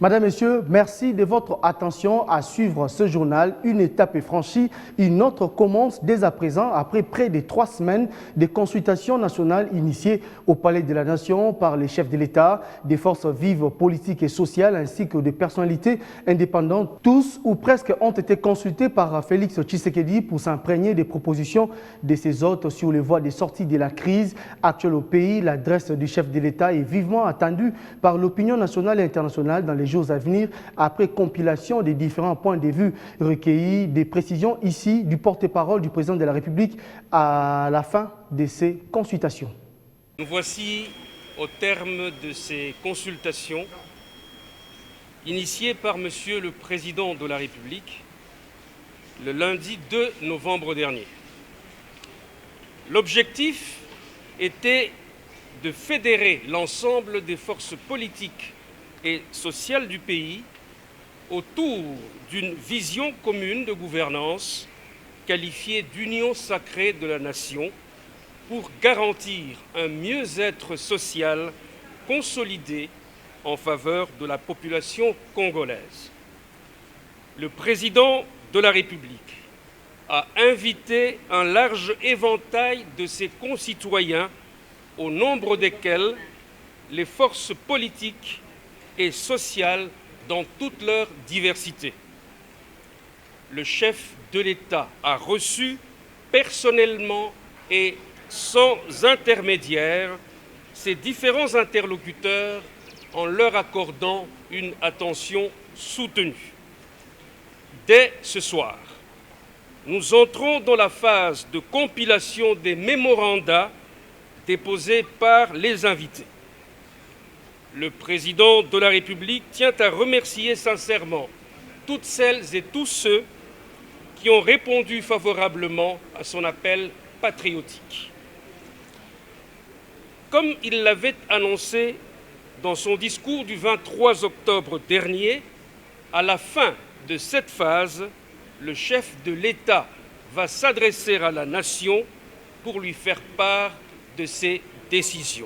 Madame, Messieurs, merci de votre attention à suivre ce journal. Une étape est franchie, une autre commence dès à présent après près de 3 semaines de consultations nationales initiées au Palais de la Nation par les chefs de l'État, des forces vives politiques et sociales ainsi que des personnalités indépendantes. Tous ou presque ont été consultés par Félix Tshisekedi pour s'imprégner des propositions de ses hôtes sur les voies de sortie de la crise actuelle au pays. L'adresse du chef de l'État est vivement attendue par l'opinion nationale et internationale dans les jours à venir, après compilation des différents points de vue recueillis, des précisions ici du porte-parole du président de la République à la fin de ces consultations. Nous voici au terme de ces consultations initiées par Monsieur le Président de la République le lundi 2 novembre dernier. L'objectif était de fédérer l'ensemble des forces politiques et sociale du pays autour d'une vision commune de gouvernance qualifiée d'union sacrée de la nation pour garantir un mieux-être social consolidé en faveur de la population congolaise. Le président de la République a invité un large éventail de ses concitoyens, au nombre desquels les forces politiques et sociale dans toute leur diversité. Le chef de l'État a reçu personnellement et sans intermédiaire ces différents interlocuteurs en leur accordant une attention soutenue. Dès ce soir, nous entrons dans la phase de compilation des mémorandas déposés par les invités. Le président de la République tient à remercier sincèrement toutes celles et tous ceux qui ont répondu favorablement à son appel patriotique. Comme il l'avait annoncé dans son discours du 23 octobre dernier, à la fin de cette phase, le chef de l'État va s'adresser à la nation pour lui faire part de ses décisions.